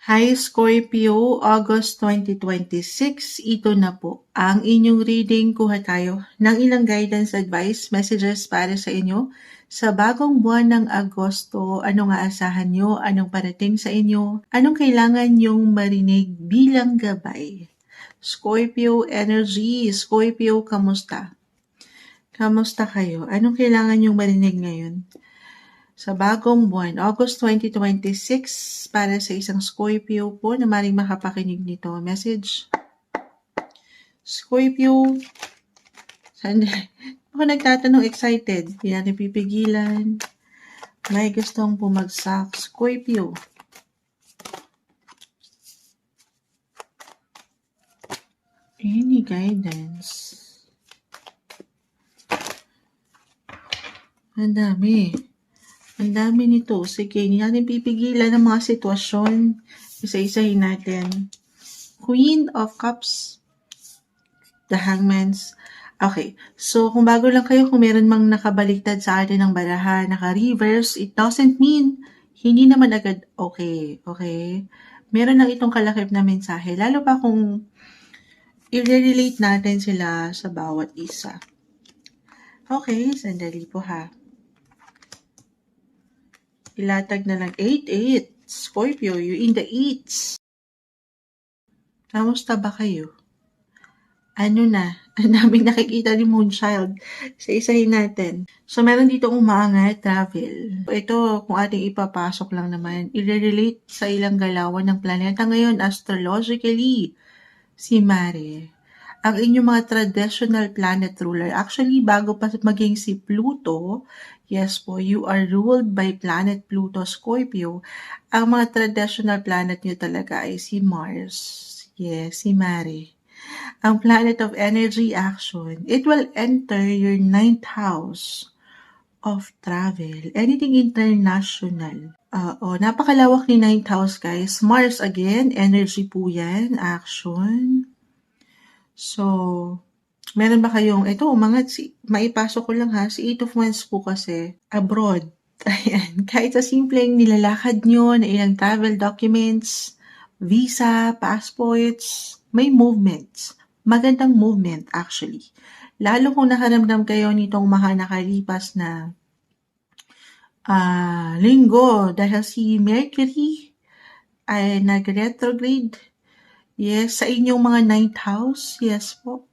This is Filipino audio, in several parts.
Hi Scorpio, August 2026, ito na po ang inyong reading. Kuha tayo ng ilang guidance, advice, messages para sa inyo sa bagong buwan ng Agosto. Anong aasahan nyo? Anong parating sa inyo? Anong kailangan nyong marinig bilang gabay? Scorpio energy. Scorpio, kamusta? Kamusta kayo? Anong kailangan nyong marinig ngayon? Sa bagong buwan, August 2026, para sa isang Scorpio po na maring makapakinig nito. Message, Scorpio, ako nagtatanong, excited, hindi natin pipigilan, may gustong bumagsak. Scorpio, any guidance? Ang dami nito. Sige, hindi natin pipigilan ang mga sitwasyon. Isa-isahin natin. Queen of Cups, the Hangman's. Okay, so kung bago lang kayo, kung meron mang nakabaliktad sa atin ng barahan, naka-reverse, it doesn't mean hindi naman agad okay. Meron lang itong kalakip na mensahe, lalo pa kung i-relate natin sila sa bawat isa. Okay, sandali po ha. Ilatag na lang 8-8. Scorpio, you in the 8s. Kamusta ba kayo? Ano na? Ang daming nakikita ni Moonchild. Isa-isahin natin. So, meron dito umaangat, travel. Ito, kung ating ipapasok lang naman, i-relate sa ilang galawan ng planeta ngayon astrologically. Si Mare, ang inyong mga traditional planet ruler. Actually, bago pa maging si Pluto, yes po, you are ruled by planet Pluto, Scorpio. Ang mga traditional planet nyo talaga ay si Mars. Yes, si Mare. Ang planet of energy action. It will enter your 9th house of travel. Anything international. Napakalawak ni 9th house, guys. Mars again, energy po yan, action. So, meron ba kayong, ito, maipasok ko lang ha, si 8 of Wands po kasi, abroad. Ayan, kahit sa simpleng nilalakad nyo na ilang travel documents, visa, passports, may movements. Magandang movement actually. Lalo kung nakaramdam kayo nitong nakalipas na linggo dahil si Mercury ay nag-retrograde. Yes, sa inyong mga 9th house, yes po.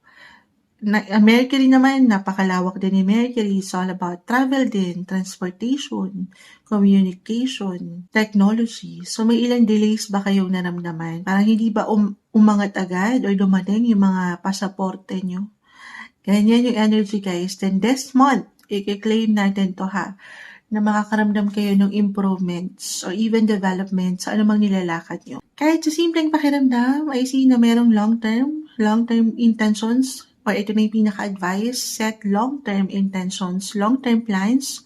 Mercury naman, napakalawak din ni Mercury. It's all about travel din, transportation, communication, technology. So may ilang delays ba kayong naramdaman? Parang hindi ba umangat agad or dumating yung mga pasaporte nyo? Ganyan yung energy, guys. Then this month, i-claim natin to ha, na makakaramdam kayo ng improvements or even developments sa anumang nilalakad nyo. Kahit sa simpleng pakiramdam, I see na merong long-term intentions, or ito na yung pinaka-advice, set long-term intentions, long-term plans,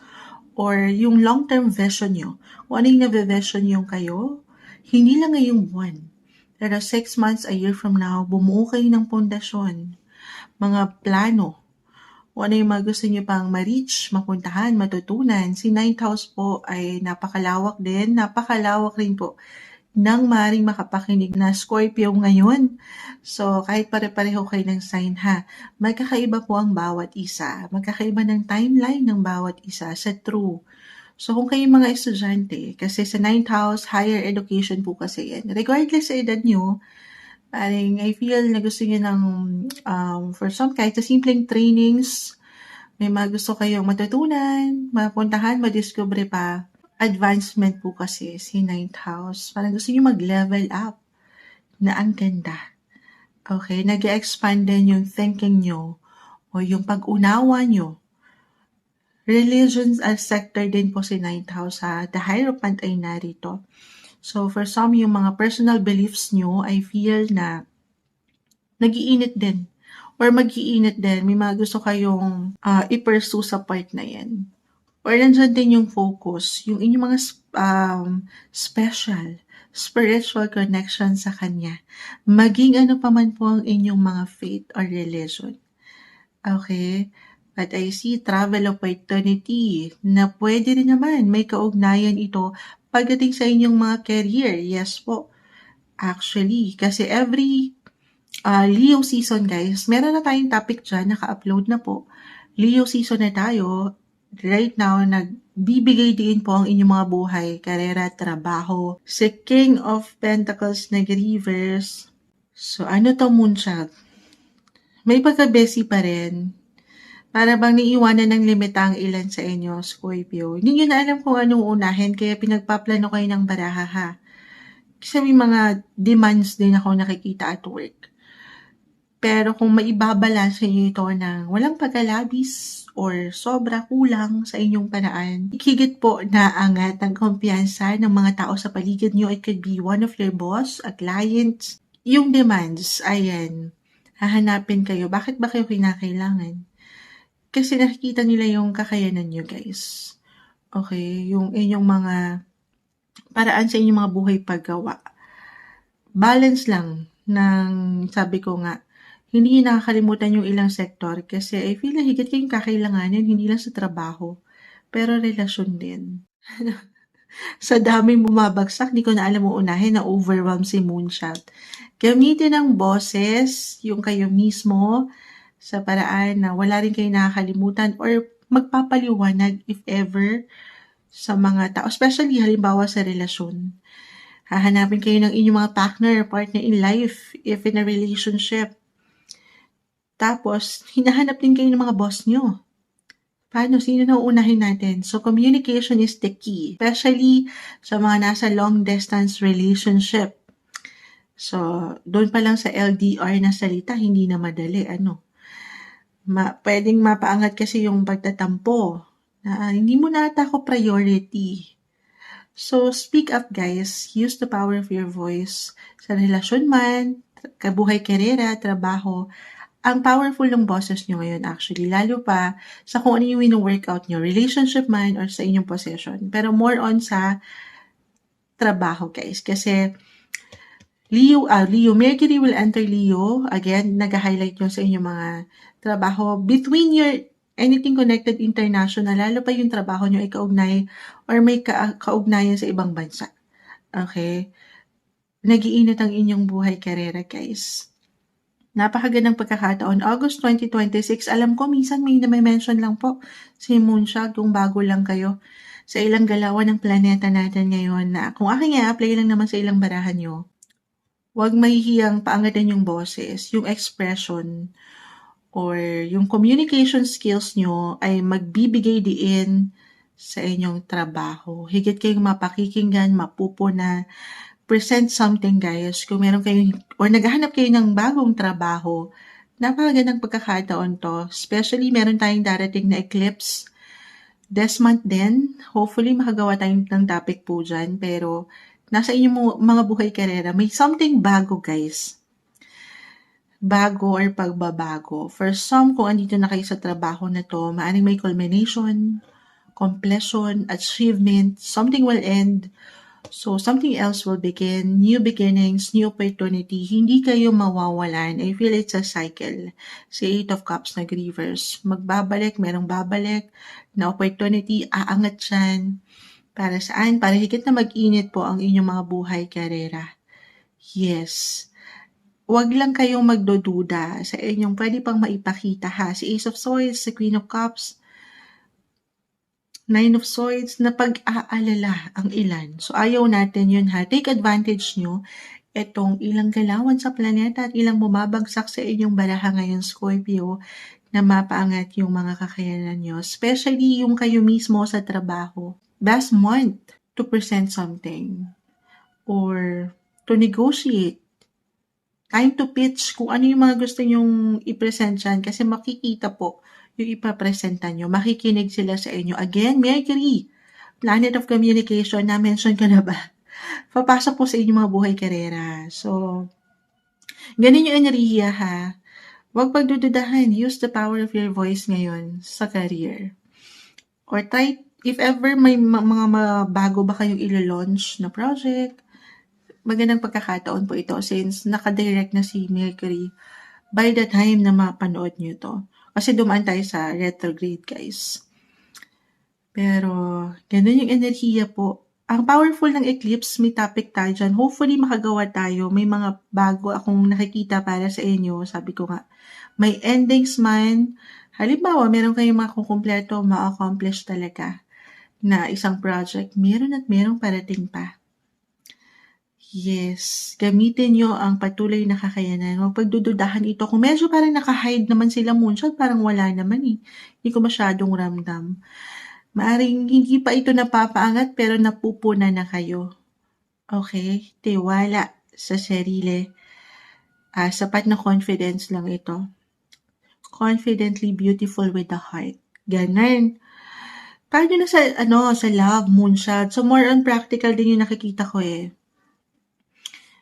or yung long-term vision nyo. Kung ano yung na-vision yung kayo, hindi lang ngayong buwan. Pero 6 months, a year from now, bumuo kayo ng pundasyon, mga plano, kung ano yung mga gusto nyo pang ma-reach, mapuntahan, matutunan. Si 9th house po ay napakalawak din. Napakalawak rin po ng maaaring makapakinig na Scorpio ngayon. So, kahit pare-pareho kayo ng sign ha, magkakaiba po ang bawat isa. Magkakaiba ng timeline ng bawat isa sa true. So, kung kayo mga estudyante, kasi sa 9th house, higher education po kasi yan. Regardless sa edad nyo, parang I feel na gusto nyo ng, for some, kahit sa simpleng trainings, may mga gusto kayong matutunan, mapuntahan, madiscover pa. Advancement po kasi si 9th house. Parang gusto nyo mag-level up na ang ganda. Okay, nag-expand din yung thinking nyo o yung pag-unawa nyo. Religions as sector din po si 9th house ha. The Hierophant ay narito. So for some, yung mga personal beliefs nyo, I feel na nag-iinit din or mag-iinit din. May mga gusto kayong i-pursue sa part na yan. Or nandyan din yung focus, yung inyong mga special, spiritual connection sa Kanya. Maging ano pa man po ang inyong mga faith or religion. Okay? But I see travel opportunity na pwede rin naman may kaugnayan ito pagdating sa inyong mga career. Yes po. Actually, kasi every Leo season guys, meron na tayong topic dyan, naka-upload na po. Leo season na tayo. Right now, nagbibigay din po ang inyong mga buhay, karera, trabaho. Si King of Pentacles nag-reverse. So, ano to moonshot? May pagka-busy pa rin. Para bang niiwanan ng limita ang ilan sa inyo, Scorpio. Hindi nyo na alam kung anong unahin, kaya pinagpaplano kayo ng baraha ha. Kasi may mga demands din ako nakikita at work. Pero kung maibabalanse niyo ito ng walang pagkalabis or sobra kulang sa inyong paraan, higit po naangat ang kumpiyansa ng mga tao sa paligid niyo. It could be one of your boss, a client. Yung demands, ayan, hahanapin kayo. Bakit ba kayo kinakailangan? Kasi nakikita nila yung kakayanan niyo, guys. Okay, yung inyong mga paraan sa inyong mga buhay paggawa. Balance lang ng, sabi ko nga, hindi nakakalimutan yung ilang sektor kasi I feel na higit kayong kakailanganin, hindi lang sa trabaho, pero relasyon din. Sa daming bumabagsak, di ko na alam mo unahin, na overwhelm si Moonshot. Gamitin ng boses, yung kayo mismo, sa paraan na wala rin kayo nakakalimutan or magpapaliwanag if ever sa mga tao, especially halimbawa sa relasyon. Hahanapin kayo ng inyong mga partner in life if in a relationship. Tapos, hinahanap din kayo ng mga boss nyo. Paano? Sino na uunahin natin? So, communication is the key, especially sa mga nasa long distance relationship. So, doon pa lang sa LDR na salita, hindi na madali, pwedeng mapaangat kasi yung pagtatampo na hindi mo na ata ako priority. So, speak up guys. Use the power of your voice. Sa relasyon man, kabuhay, karera, trabaho, ang powerful ng boses nyo ngayon actually, lalo pa sa kung ano yung wino-workout nyo, relationship man or sa inyong possession. Pero more on sa trabaho guys. Kasi Leo, Mercury will enter Leo. Again, nag-highlight nyo sa inyong mga trabaho. Between your anything connected international, lalo pa yung trabaho nyo ay kaugnay or may kaugnayan sa ibang bansa. Okay? Nag-iinit ang inyong buhay karera, guys. Napakagandang pagkakataon. August 2026, alam ko minsan may na-mention lang po si Moonshot kung bago lang kayo sa ilang galawan ng planeta natin ngayon na kung aking i-apply lang naman sa ilang barahan nyo, huwag mahihiyang paangatan yung boses, yung expression, or yung communication skills nyo ay magbibigay diin sa inyong trabaho. Higit kayong mapakikinggan, mapupuna, present something guys. Kung meron kayong, or naghahanap kayo ng bagong trabaho, napakagandang pagkakataon to. Especially meron tayong darating na eclipse this month din. Hopefully makagawa tayong ng topic po dyan. Pero nasa inyong mga buhay karera, may something bago guys. Bago or pagbabago. For some, kung andito na kayo sa trabaho na to, maaaring may culmination, completion, achievement, something will end. So, something else will begin, new beginnings, new opportunity. Hindi kayo mawawalan. I feel it's a cycle. Si Eight of Cups nag-reverse. Magbabalik, merong babalik na opportunity, aangat yan. Para saan? Para higit na mag-init po ang inyong mga buhay karera. Yes. Huwag lang kayong magdududa sa inyong pwede pang maipakita ha. Si Ace of Swords, si Queen of Cups, Nine of Swords, na pag-aalala ang ilan. So, ayaw natin yun ha. Take advantage nyo itong ilang galawan sa planeta at ilang bumabagsak sa inyong baraha ngayon, Scorpio, na mapaangat yung mga kakayanan nyo. Especially yung kayo mismo sa trabaho. Best month to present something or to negotiate. Time to pitch kung ano yung mga gusto nyong i-present dyan kasi makikita po yung ipapresenta nyo. Makikinig sila sa inyo. Again, Mercury, planet of communication, na-mention ko na ba? Papasok po sa inyong mga buhay karera. So, ganun yung enerhiya ha. Huwag pagdududahan. Use the power of your voice ngayon sa career. Or try, if ever may mga bago ba kayong ilo-launch na project, magandang pagkakataon po ito since nakadirect na si Mercury by the time na mapanood nyo to. Kasi dumaan tayo sa retrograde, guys. Pero, ganun yung enerhiya po. Ang powerful ng eclipse, may topic tayo dyan. Hopefully, makagawa tayo. May mga bago akong nakikita para sa inyo. Sabi ko nga, may endings man. Halimbawa, meron kayong makukumpleto, ma-accomplish talaga na isang project. Meron at merong parating pa. Yes, gamitin nyo ang patuloy na kakayanan. Huwag pagdududahan ito. Kung medyo parang naka-hide naman sila moonshot, parang wala naman eh. Hindi ko masyadong ramdam. Maaring hindi pa ito napapaangat pero napupuna na kayo. Okay? Tiwala sa sarili. Sapat na confidence lang ito. Confidently beautiful with the heart. Ganun. Paano na sa love, moonshot? So more on practical din yung nakikita ko eh.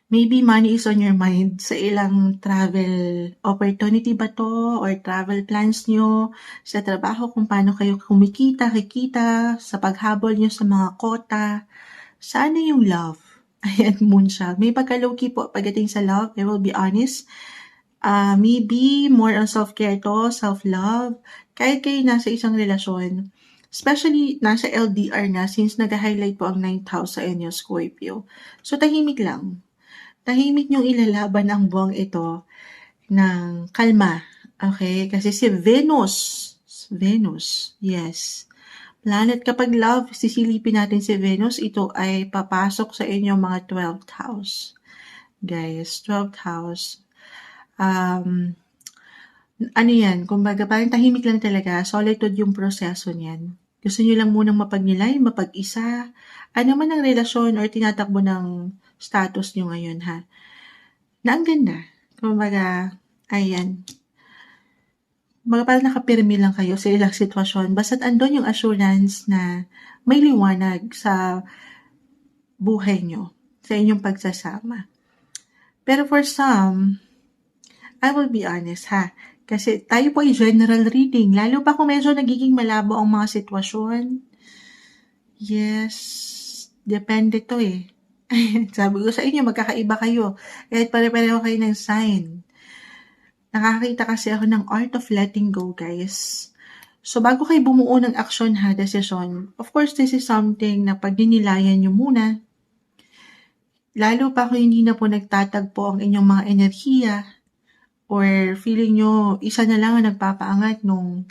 Maybe money is on your mind sa ilang travel opportunity ba to or travel plans nyo sa trabaho, kung paano kayo kumikita, kikita, sa paghabol nyo sa mga kota. Sana yung love. Ayan, moonshot. May pagka-low-key po pagdating sa love, I will be honest. Maybe more on self-care to, self-love. Kahit kayo nasa isang relasyon, especially nasa LDR na since nag-highlight po ang 9th house sa inyo, Scorpio. So, tahimik lang. Tahimik niyong ilalaban ang buwang ito ng kalma. Okay? Kasi si Venus, yes. Planet, kapag love, sisilipin natin si Venus, ito ay papasok sa inyong mga 12th house. Guys, 12th house. Ano yan, kumbaga parang tahimik lang talaga, solitude yung proseso niyan. Gusto niyo lang munang mapagnilay, mapag-isa, ano man ang relasyon or tinatakbo ng status niyo ngayon ha. Na ang ganda. Kumbaga, ayan. Mga parang nakapirmi lang kayo sa ilang sitwasyon. Basta't andun yung assurance na may liwanag sa buhay nyo, sa inyong pagsasama. Pero for some, I will be honest ha, kasi tayo po ay general reading, lalo pa kung medyo nagiging malabo ang mga sitwasyon. Yes, depende to eh. Sabi ko sa inyo, magkakaiba kayo. Kahit pare-pareho kayo ng sign. Nakakita kasi ako ng art of letting go, guys. So, bago kayo bumuo ng aksyon ha, desisyon, of course, this is something na pag dinilayan nyo muna, lalo pa kung hindi na po nagtatagpo ang inyong mga enerhiya, or feeling nyo, isa na lang ang nagpapaangat nung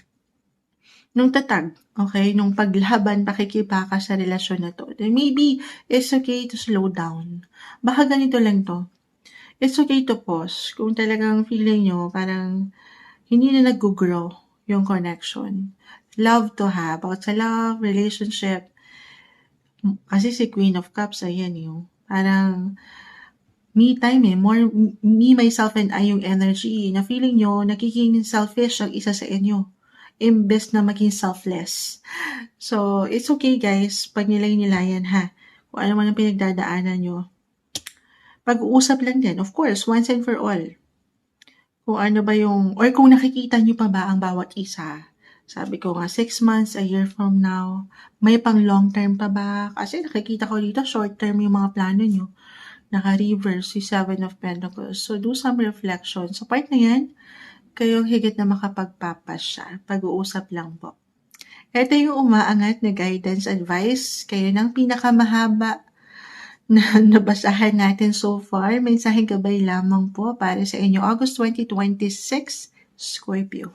tatag, okay? Nung paglaban, pakikipaka sa relasyon na to. Then maybe, it's okay to slow down. Baka ganito lang to. It's okay to pause. Kung talagang feeling nyo, parang hindi na nag-grow yung connection. Love to ha. About sa love, relationship. Kasi si Queen of Cups, ayan yung parang me time eh. More me, myself, and I yung energy na feeling nyo, nagiging selfish ang isa sa inyo. Imbes na maging selfless. So, it's okay guys, pag nilay-nilayan ha. Kung ano man ang pinagdadaanan nyo. Pag-uusap lang din, of course, once and for all. Kung ano ba yung, or kung nakikita nyo pa ba ang bawat isa. Sabi ko nga, 6 months, a year from now, may pang long term pa ba? Kasi nakikita ko dito, short term yung mga plano nyo. Naka-reverse si 7 of Pentacles. So, do some reflection. So, part na yan, kayong higit na makapagpapasya. Pag-uusap lang po. Ito yung umaangat na guidance advice. Kayo ng pinakamahaba na nabasahan natin so far. Mensaheng gabay lamang po para sa inyo. August 2026, Scorpio.